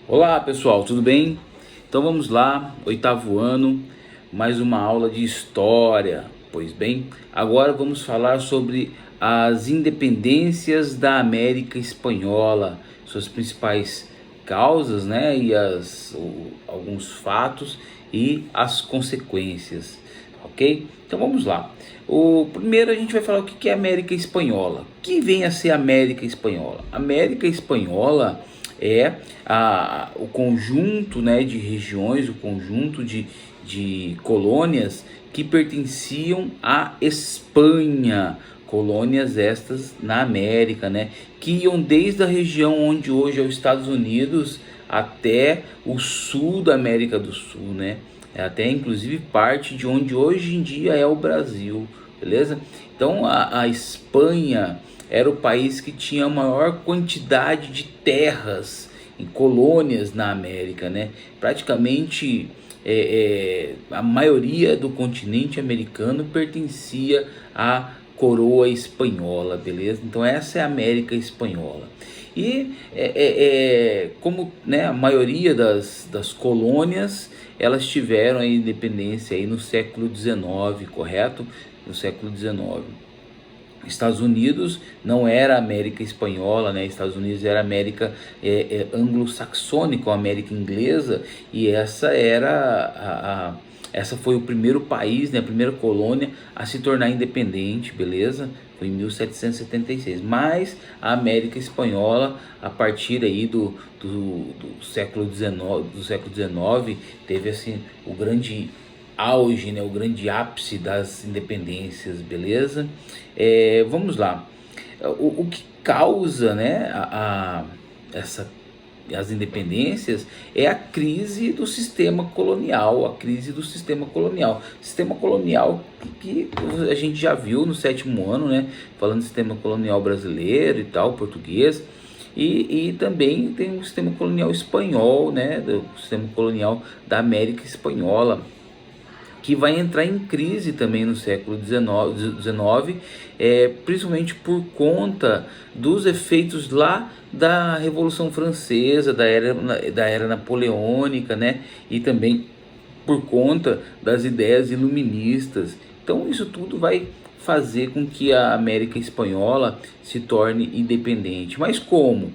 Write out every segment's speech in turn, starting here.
Olá pessoal, tudo bem? Então vamos lá, oitavo ano, mais uma aula de história. Pois bem, agora vamos falar sobre as independências da América Espanhola, suas principais causas, né, e alguns fatos e as consequências, ok? Então vamos lá. O primeiro a gente vai falar o que é América Espanhola. O que vem a ser América Espanhola? América Espanhola é o conjunto, né, de regiões, o conjunto de colônias que pertenciam à Espanha, colônias estas na América, né, que iam desde a região onde hoje é os Estados Unidos até o sul da América do Sul, né, até inclusive parte de onde hoje em dia é o Brasil, beleza? Então a Espanha era o país que tinha a maior quantidade de terras em colônias na América, né? Praticamente a maioria do continente americano pertencia à coroa espanhola, beleza? Então essa é a América Espanhola. E como, né, a maioria das colônias, elas tiveram a independência aí no século XIX, correto? No século XIX. Estados Unidos não era América Espanhola, né? Estados Unidos era América anglo-saxônica, ou América Inglesa, e essa foi o primeiro país, né, a primeira colônia a se tornar independente, beleza? Foi em 1776. Mas a América Espanhola, a partir aí do século XIX, teve assim o grande auge, né, o grande ápice das independências, beleza? Vamos lá. O que causa, né, as independências é a crise do sistema colonial, sistema colonial que a gente já viu no sétimo ano, né, falando do sistema colonial brasileiro e tal, português, e também tem o sistema colonial espanhol, né, do sistema colonial da América Espanhola, que vai entrar em crise também no século XIX, principalmente por conta dos efeitos lá da Revolução Francesa, da era napoleônica, né? E também por conta das ideias iluministas. Então isso tudo vai fazer com que a América Espanhola se torne independente. Mas como?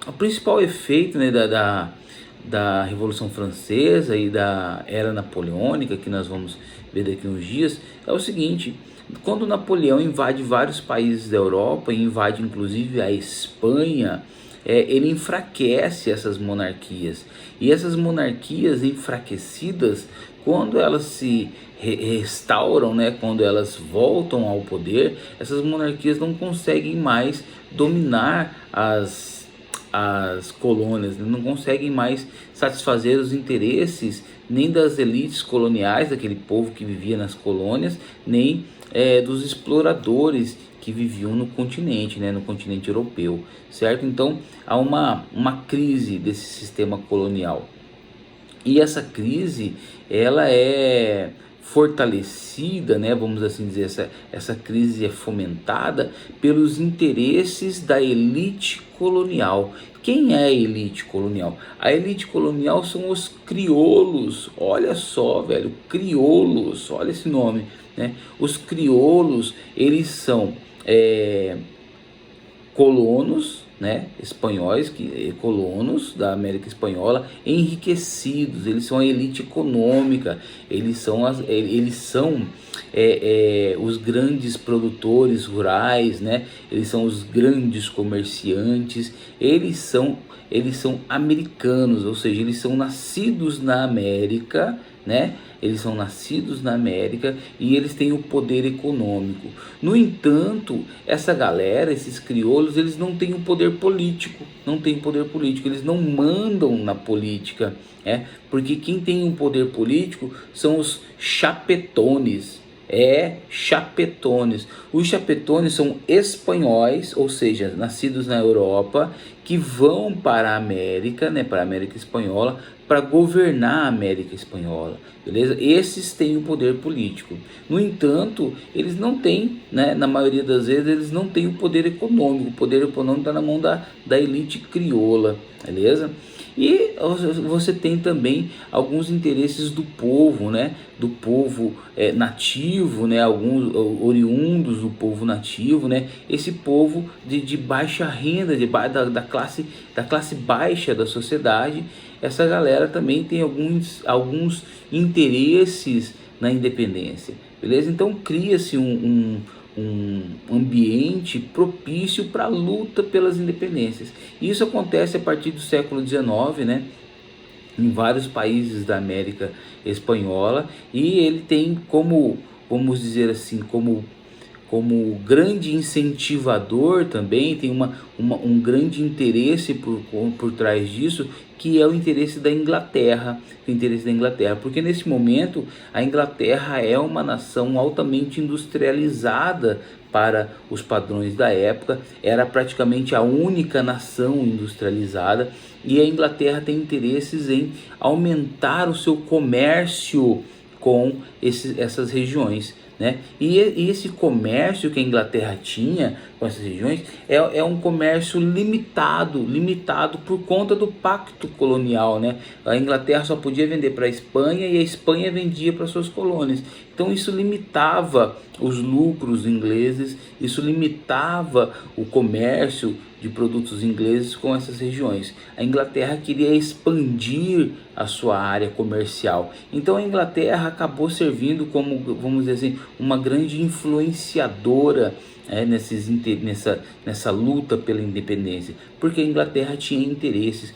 O principal efeito, né, da Revolução Francesa e da era napoleônica, que nós vamos ver daqui uns dias, é o seguinte: quando Napoleão invade vários países da Europa, invade inclusive a Espanha, ele enfraquece essas monarquias. E essas monarquias enfraquecidas, quando elas se restauram, né, quando elas voltam ao poder, essas monarquias não conseguem mais dominar as colônias, não conseguem mais satisfazer os interesses nem das elites coloniais, daquele povo que vivia nas colônias, nem dos exploradores que viviam no continente, né, no continente europeu, certo? Então há uma crise desse sistema colonial. E essa crise, ela é fortalecida, né, vamos assim dizer, essa crise é fomentada pelos interesses da elite colonial. Quem é a elite colonial? A elite colonial são os crioulos. Olha só, velho, crioulos, olha esse nome, né? Os crioulos, eles são colonos, né, espanhóis, colonos da América Espanhola, enriquecidos. Eles são a elite econômica, eles são os grandes produtores rurais, né, eles são os grandes comerciantes, eles são americanos, ou seja, eles são nascidos na América, né? Eles são nascidos na América e eles têm o poder econômico. No entanto, essa galera, esses crioulos, eles não têm o poder político, eles não mandam na política, porque quem tem o poder político são os chapetones. Chapetones. Os chapetones são espanhóis, ou seja, nascidos na Europa, que vão para a América, né, para a América Espanhola, para governar a América Espanhola, beleza? Esses têm o poder político. No entanto, eles não têm, né, na maioria das vezes, eles não têm o poder econômico. O poder econômico está na mão da elite crioula, beleza? E você tem também alguns interesses do povo, né? Do povo nativo, né? Alguns oriundos do povo nativo, né? Esse povo de baixa renda, da classe baixa da sociedade. Essa galera também tem alguns interesses na independência, beleza? Então cria-se um ambiente propício para a luta pelas independências. Isso acontece a partir do século XIX, né, em vários países da América Espanhola, e ele tem como, vamos dizer assim, como grande incentivador também, tem um grande interesse por trás disso, que é o interesse da Inglaterra, porque nesse momento a Inglaterra é uma nação altamente industrializada para os padrões da época, era praticamente a única nação industrializada, e a Inglaterra tem interesses em aumentar o seu comércio com essas regiões, né? E esse comércio que a Inglaterra tinha com essas regiões é um comércio limitado por conta do pacto colonial, né? A Inglaterra só podia vender para a Espanha e a Espanha vendia para suas colônias. Então isso limitava os lucros ingleses, isso limitava o comércio de produtos ingleses com essas regiões. A Inglaterra queria expandir a sua área comercial. Então a Inglaterra acabou servindo como, vamos dizer assim, uma grande influenciadora nessa luta pela independência, porque a Inglaterra tinha interesses.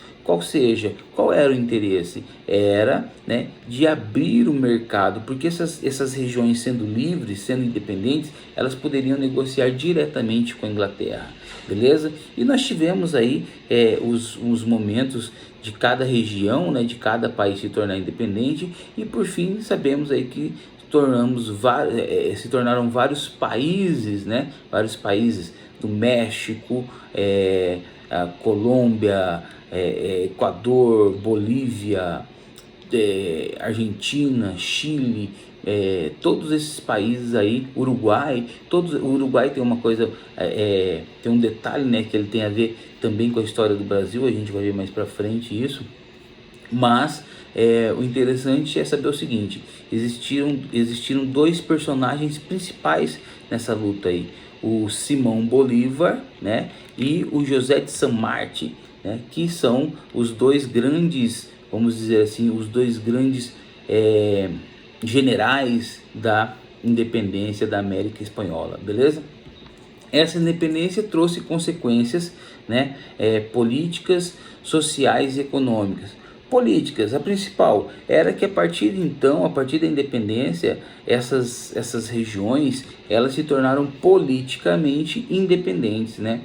Qual era o interesse? Era, né, de abrir o mercado, porque essas regiões sendo livres, sendo independentes, elas poderiam negociar diretamente com a Inglaterra, beleza? E nós tivemos aí os momentos de cada região, né, de cada país se tornar independente, e por fim sabemos aí que se tornaram vários países, né? Vários países do México, a Colômbia, Equador, Bolívia, Argentina, Chile, todos esses países aí, Uruguai. O Uruguai tem uma coisa, tem um detalhe, né, que ele tem a ver também com a história do Brasil. A gente vai ver mais para frente isso, mas o interessante é saber o seguinte: existiram dois personagens principais nessa luta aí, o Simão Bolívar, né, e o José de San Martín, né, que são os dois grandes, vamos dizer assim, os dois grandes generais da independência da América Espanhola, beleza? Essa independência trouxe consequências, né, políticas, sociais e econômicas. Políticas, a principal era que a partir da independência, essas regiões, elas se tornaram politicamente independentes, né?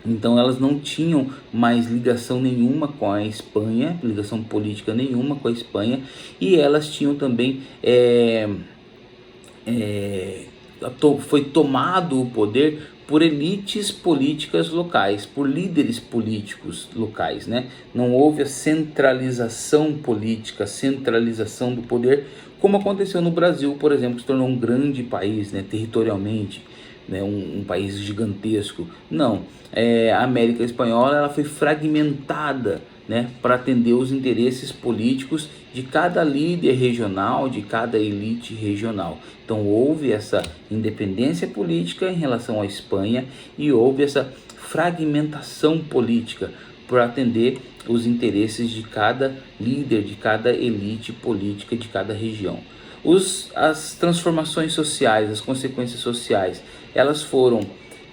Então elas não tinham mais ligação nenhuma com a Espanha, ligação política nenhuma com a Espanha, e elas tinham também foi tomado o poder por elites políticas locais, por líderes políticos locais, né? Não houve a centralização política, a centralização do poder, como aconteceu no Brasil, por exemplo, que se tornou um grande país, né, territorialmente, né, um país gigantesco. Não, a América Espanhola ela foi fragmentada, né, para atender os interesses políticos de cada líder regional, de cada elite regional. Então houve essa independência política em relação à Espanha e houve essa fragmentação política para atender os interesses de cada líder, de cada elite política de cada região. As transformações sociais, as consequências sociais, elas foram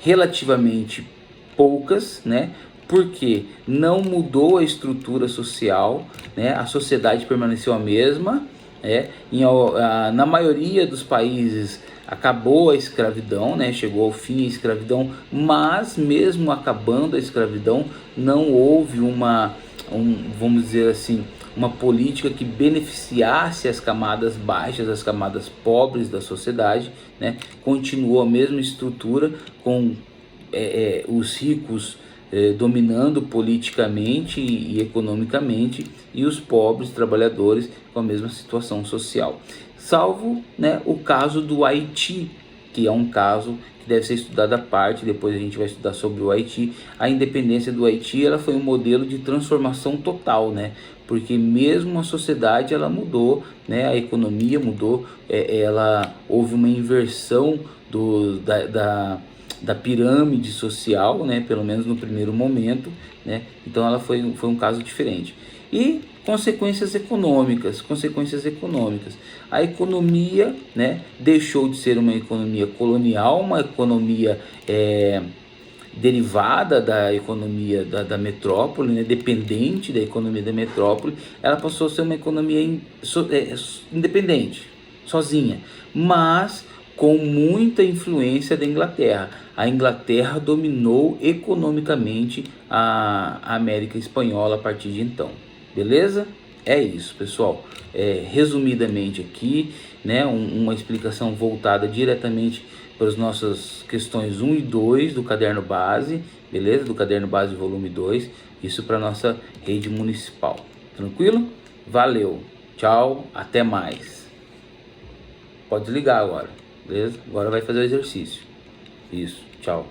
relativamente poucas, né? Porque não mudou a estrutura social, né? A sociedade permaneceu a mesma, na maioria dos países acabou a escravidão, né? Chegou ao fim a escravidão, mas mesmo acabando a escravidão, não houve vamos dizer assim, uma política que beneficiasse as camadas baixas, as camadas pobres da sociedade, né? Continuou a mesma estrutura com os ricos dominando politicamente e economicamente, e os pobres trabalhadores com a mesma situação social. Salvo, né, o caso do Haiti, que é um caso que deve ser estudado à parte. Depois a gente vai estudar sobre o Haiti. A independência do Haiti, ela foi um modelo de transformação total, né? Porque mesmo a sociedade ela mudou, né? A economia mudou, houve uma inversão da pirâmide social, né? Pelo menos no primeiro momento, né? Então ela foi um caso diferente. E consequências econômicas. A economia, né, deixou de ser uma economia colonial, uma economia derivada da economia da metrópole, né, dependente da economia da metrópole. Ela passou a ser uma economia independente, sozinha, mas com muita influência da Inglaterra. A Inglaterra dominou economicamente a América Espanhola a partir de então. Beleza? É isso, pessoal. Resumidamente aqui, né, uma explicação voltada diretamente para as nossas questões 1 e 2 do caderno base, beleza? Do caderno base volume 2, isso para nossa rede municipal. Tranquilo? Valeu. Tchau, até mais. Pode desligar agora, beleza? Agora vai fazer o exercício. Isso, tchau.